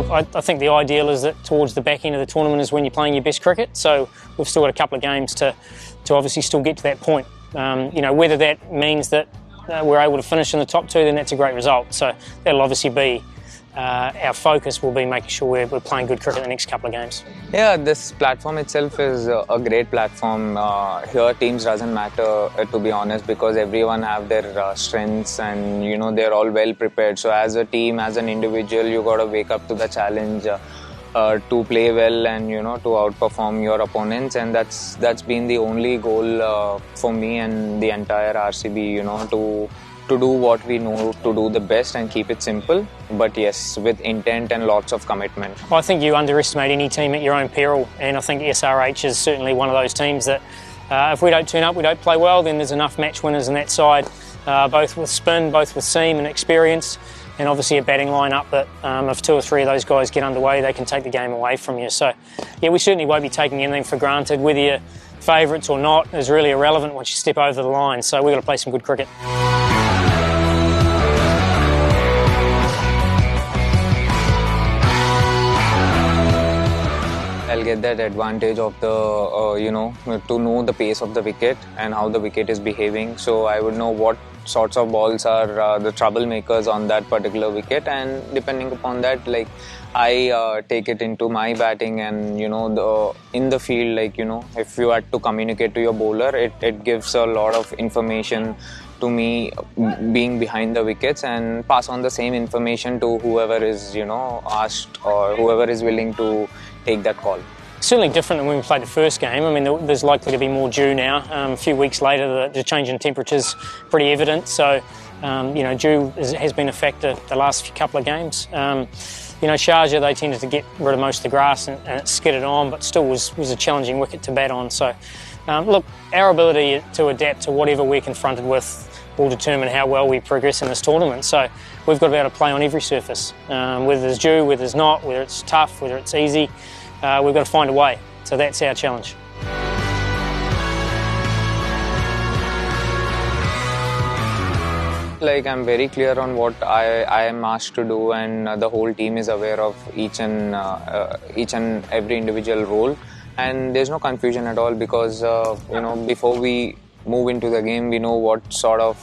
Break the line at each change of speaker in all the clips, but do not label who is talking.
look, I think the ideal is that towards the back end of the tournament is when you're playing your best cricket. So we've still got a couple of games to obviously still get to that point. Whether that means that we're able to finish in the top two, then that's a great result. So that'll obviously be our focus will be making sure we're playing good cricket the next couple of games.
Yeah, this platform itself is a great platform. Here teams doesn't matter, to be honest, because everyone have their strengths and they're all well prepared. So as a team, as an individual, you got to wake up to the challenge to play well and to outperform your opponents, and that's been the only goal for me and the entire RCB. To do what we know to do the best and keep it simple, but yes, with intent and lots of commitment.
I think you underestimate any team at your own peril, and I think SRH is certainly one of those teams that if we don't turn up, we don't play well, then there's enough match winners in that side, both with spin, both with seam and experience, and obviously a batting line-up that if two or three of those guys get underway, they can take the game away from you. So yeah, we certainly won't be taking anything for granted. Whether you're favourites or not is really irrelevant once you step over the line, so we've got to play some good cricket.
I'll get that advantage of the, to know the pace of the wicket and how the wicket is behaving. So I would know what sorts of balls are the troublemakers on that particular wicket, and depending upon that, I take it into my batting and in the field, if you had to communicate to your bowler, it gives a lot of information to me being behind the wickets, and pass on the same information to whoever is asked or whoever is willing to take that call.
Certainly different than when we played the first game. I mean, there's likely to be more dew now. A few weeks later, the change in temperature's pretty evident. So, dew has been a factor the last couple of games. Sharjah, they tended to get rid of most of the grass and it skidded on, but still was a challenging wicket to bat on. So, look, our ability to adapt to whatever we're confronted with will determine how well we progress in this tournament. So we've got to be able to play on every surface, whether there's dew, whether there's not, whether it's tough, whether it's easy. We've got to find a way. So that's our challenge.
I'm very clear on what I am asked to do, and the whole team is aware of each and every individual role, and there's no confusion at all, because before we move into the game, we know what sort of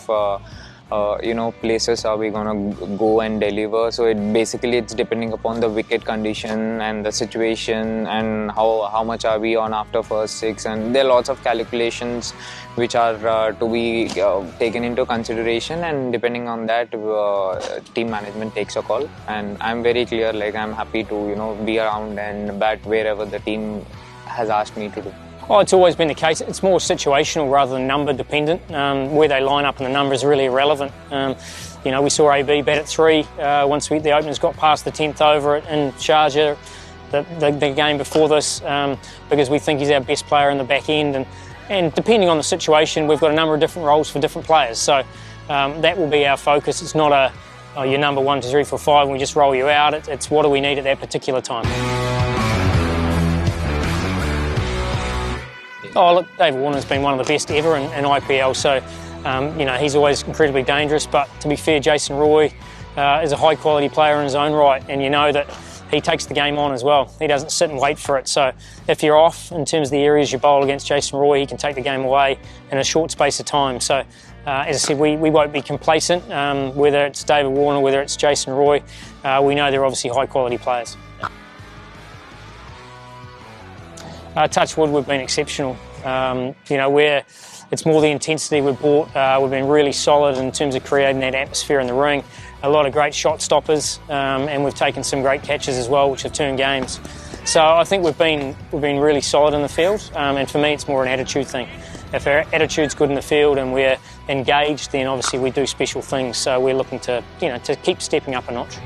places are we gonna go and deliver. So it's depending upon the wicket condition and the situation and how much are we on after first six, and there are lots of calculations which are to be taken into consideration, and depending on that, team management takes a call. And I'm very clear, I'm happy to be around and bat wherever the team has asked me to do.
Oh, it's always been the case. It's more situational rather than number dependent. Where they line up in the number is really irrelevant. We saw AB bat at 3 once the openers got past the 10th over in Sharjah the game before this, because we think he's our best player in the back end. And depending on the situation, we've got a number of different roles for different players. So that will be our focus. It's not you're number 1, 2, 3, 4, 5 and we just roll you out. It's what do we need at that particular time. Oh, look, David Warner's been one of the best ever in IPL, so he's always incredibly dangerous. But to be fair, Jason Roy is a high-quality player in his own right, and you know that he takes the game on as well. He doesn't sit and wait for it. So if you're off in terms of the areas you bowl against Jason Roy, he can take the game away in a short space of time. So as I said, we won't be complacent, whether it's David Warner, whether it's Jason Roy. We know they're obviously high-quality players. Touch wood, we've been exceptional. Where it's more the intensity we've brought. We've been really solid in terms of creating that atmosphere in the ring. A lot of great shot stoppers, and we've taken some great catches as well, which have turned games. So I think we've been really solid in the field, and for me, it's more an attitude thing. If our attitude's good in the field and we're engaged, then obviously we do special things. So we're looking to keep stepping up a notch.